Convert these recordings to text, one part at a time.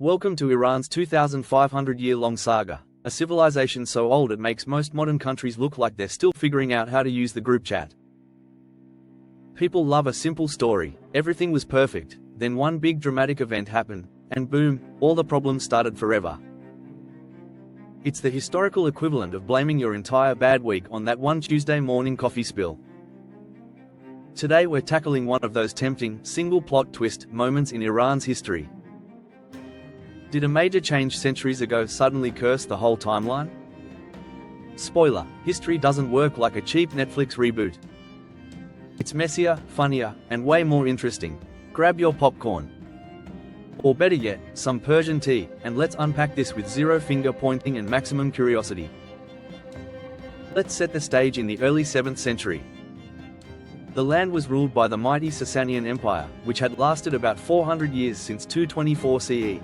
Welcome to Iran's 2,500-year-long saga, a civilization so old it makes most modern countries look like they're still figuring out how to use the group chat. People love a simple story. Everything was perfect, then one big dramatic event happened, and boom, all the problems started forever. It's the historical equivalent of blaming your entire bad week on that one Tuesday morning coffee spill. Today we're tackling one of those tempting, single plot twist moments in Iran's history. Did a major change centuries ago suddenly curse the whole timeline? Spoiler: history doesn't work like a cheap Netflix reboot. It's messier, funnier, and way more interesting. Grab your popcorn. Or better yet, some Persian tea, and let's unpack this with zero finger pointing and maximum curiosity. Let's set the stage in the early 7th century. The land was ruled by the mighty Sasanian Empire, which had lasted about 400 years since 224 CE.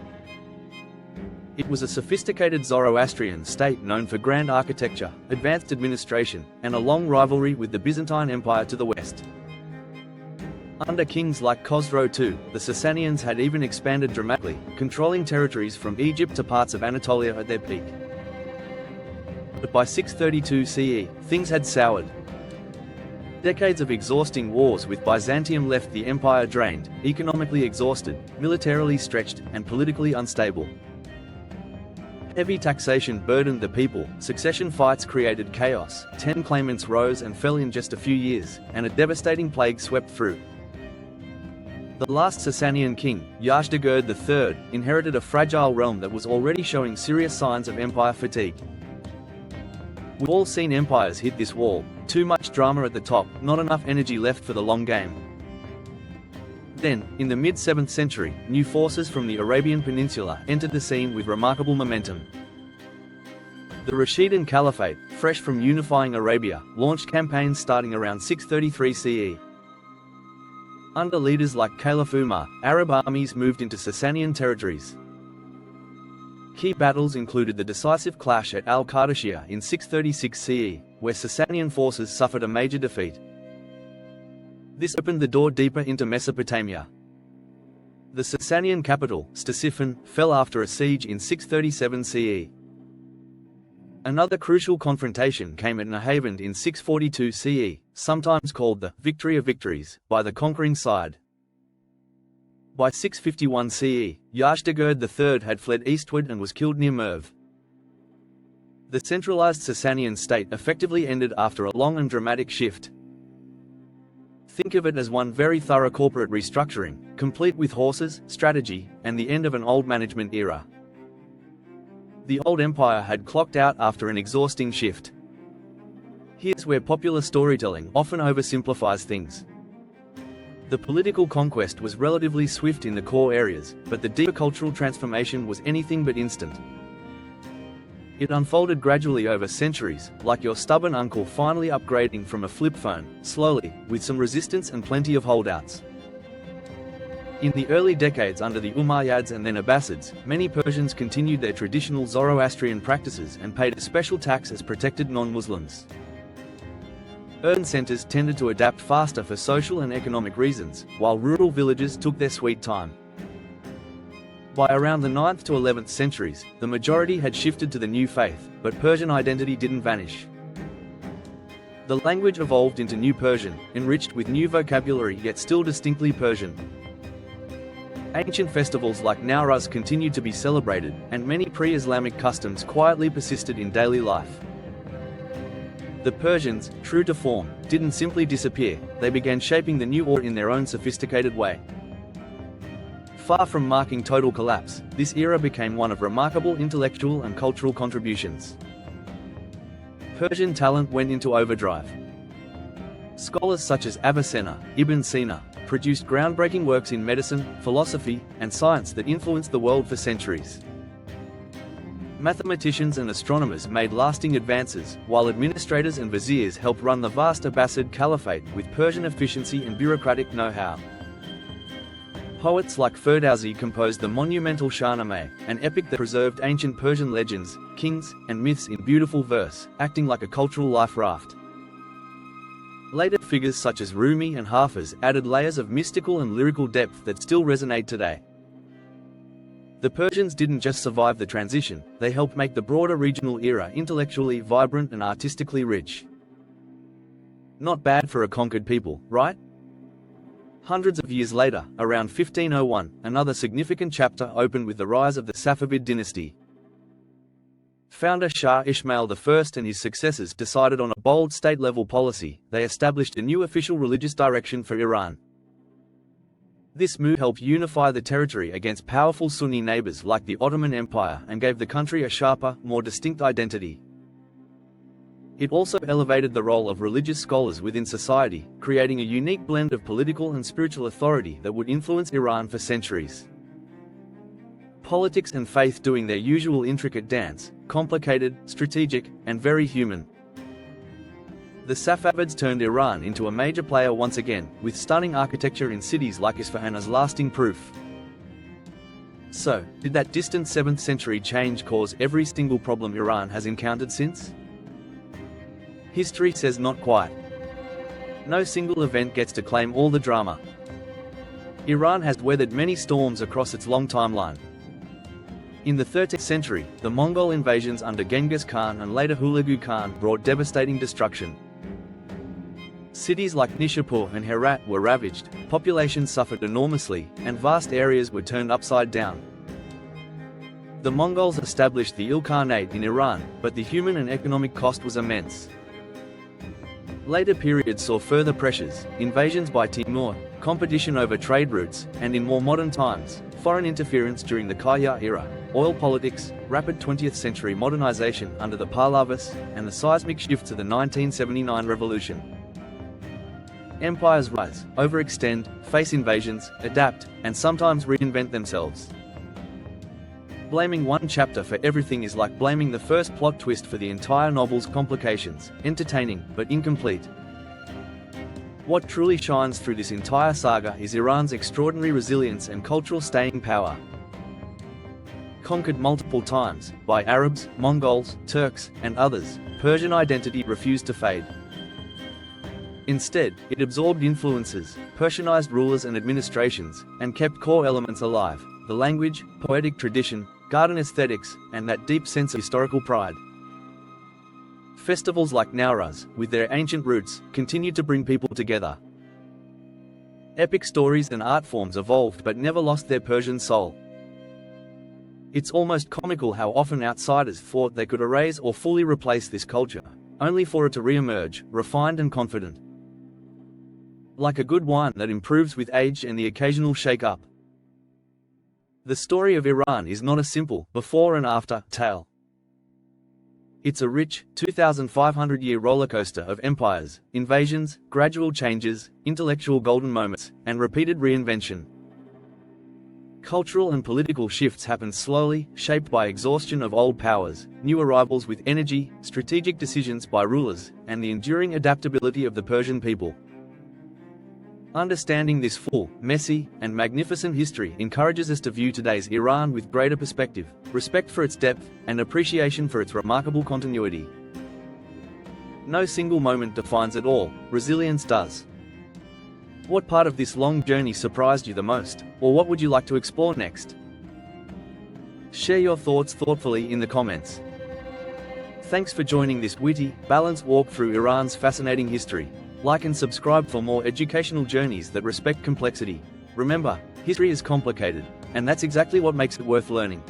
It was a sophisticated Zoroastrian state known for grand architecture, advanced administration, and a long rivalry with the Byzantine Empire to the west. Under kings like Khosrow II, the Sasanians had even expanded dramatically, controlling territories from Egypt to parts of Anatolia at their peak. But by 632 CE, things had soured. Decades of exhausting wars with Byzantium left the empire drained, economically exhausted, militarily stretched, and politically unstable. Heavy taxation burdened the people, succession fights created chaos, 10 claimants rose and fell in just a few years, and a devastating plague swept through. The last Sasanian king, Rashidun III, inherited a fragile realm that was already showing serious signs of empire fatigue. We've all seen empires hit this wall: too much drama at the top, not enough energy left for the long game. Then, in the mid-7th century, new forces from the Arabian Peninsula entered the scene with remarkable momentum. The Rashidun Caliphate, fresh from unifying Arabia, launched campaigns starting around 633 CE. Under leaders like Caliph Umar, Arab armies moved into Sasanian territories. Key battles included the decisive clash at Qadisiyyah in 636 CE, where Sasanian forces suffered a major defeat. This opened the door deeper into Mesopotamia. The Sasanian capital, Ctesiphon, fell after a siege in 637 CE. Another crucial confrontation came at Nahavand in 642 CE, sometimes called the Victory of Victories, by the conquering side. By 651 CE, Rashidun III had fled eastward and was killed near Merv. The centralized Sasanian state effectively ended after a long and dramatic shift. Think of it as one very thorough corporate restructuring, complete with horses, strategy, and the end of an old management era. The old empire had clocked out after an exhausting shift. Here's where popular storytelling often oversimplifies things. The political conquest was relatively swift in the core areas, but the deeper cultural transformation was anything but instant. It unfolded gradually over centuries, like your stubborn uncle finally upgrading from a flip phone, slowly, with some resistance and plenty of holdouts. In the early decades under the Umayyads and then Abbasids, many Persians continued their traditional Zoroastrian practices and paid a special tax as protected non-Muslims. Urban centers tended to adapt faster for social and economic reasons, while rural villages took their sweet time. By around the 9th to 11th centuries, the majority had shifted to the new faith, but Persian identity didn't vanish. The language evolved into New Persian, enriched with new vocabulary yet still distinctly Persian. Ancient festivals like Nowruz continued to be celebrated, and many pre-Islamic customs quietly persisted in daily life. The Persians, true to form, didn't simply disappear, they began shaping the new order in their own sophisticated way. Far from marking total collapse, this era became one of remarkable intellectual and cultural contributions. Persian talent went into overdrive. Scholars such as Avicenna, Ibn Sina, produced groundbreaking works in medicine, philosophy, and science that influenced the world for centuries. Mathematicians and astronomers made lasting advances, while administrators and viziers helped run the vast Abbasid Caliphate with Persian efficiency and bureaucratic know-how. Poets like Ferdowsi composed the monumental Shahnameh, an epic that preserved ancient Persian legends, kings, and myths in beautiful verse, acting like a cultural life raft. Later figures such as Rumi and Hafiz added layers of mystical and lyrical depth that still resonate today. The Persians didn't just survive the transition, they helped make the broader regional era intellectually vibrant and artistically rich. Not bad for a conquered people, right? Hundreds of years later, around 1501, another significant chapter opened with the rise of the Safavid dynasty. Founder Shah Ismail I and his successors decided on a bold state-level policy. They established a new official religious direction for Iran. This move helped unify the territory against powerful Sunni neighbors like the Ottoman Empire and gave the country a sharper, more distinct identity. It also elevated the role of religious scholars within society, creating a unique blend of political and spiritual authority that would influence Iran for centuries. Politics and faith doing their usual intricate dance, complicated, strategic, and very human. The Safavids turned Iran into a major player once again, with stunning architecture in cities like Isfahan as lasting proof. So, did that distant 7th century change cause every single problem Iran has encountered since? History says not quite. No single event gets to claim all the drama. Iran has weathered many storms across its long timeline. In the 13th century, the Mongol invasions under Genghis Khan and later Hulagu Khan brought devastating destruction. Cities like Nishapur and Herat were ravaged, populations suffered enormously, and vast areas were turned upside down. The Mongols established the Ilkhanate in Iran, but the human and economic cost was immense. Later periods saw further pressures, invasions by Timur, competition over trade routes, and in more modern times, foreign interference during the Qadisiyyah era, oil politics, rapid 20th century modernization under the Pahlavis, and the seismic shift to the 1979 revolution. Empires rise, overextend, face invasions, adapt, and sometimes reinvent themselves. Blaming one chapter for everything is like blaming the first plot twist for the entire novel's complications, entertaining, but incomplete. What truly shines through this entire saga is Iran's extraordinary resilience and cultural staying power. Conquered multiple times, by Arabs, Mongols, Turks, and others, Persian identity refused to fade. Instead, it absorbed influences, Persianized rulers and administrations, and kept core elements alive: the language, poetic tradition, garden aesthetics, and that deep sense of historical pride. Festivals like Nowruz, with their ancient roots, continued to bring people together. Epic stories and art forms evolved but never lost their Persian soul. It's almost comical how often outsiders thought they could erase or fully replace this culture, only for it to re-emerge, refined and confident. Like a good wine that improves with age and the occasional shake-up. The story of Iran is not a simple before and after tale. It's a rich, 2,500-year rollercoaster of empires, invasions, gradual changes, intellectual golden moments, and repeated reinvention. Cultural and political shifts happen slowly, shaped by exhaustion of old powers, new arrivals with energy, strategic decisions by rulers, and the enduring adaptability of the Persian people. Understanding this full, messy, and magnificent history encourages us to view today's Iran with greater perspective, respect for its depth, and appreciation for its remarkable continuity. No single moment defines it all, resilience does. What part of this long journey surprised you the most, or what would you like to explore next? Share your thoughts thoughtfully in the comments. Thanks for joining this witty, balanced walk through Iran's fascinating history. Like and subscribe for more educational journeys that respect complexity. Remember, history is complicated, and that's exactly what makes it worth learning.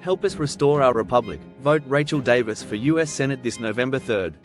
Help us restore our republic. Vote Rachel Davis for US Senate this November 3rd.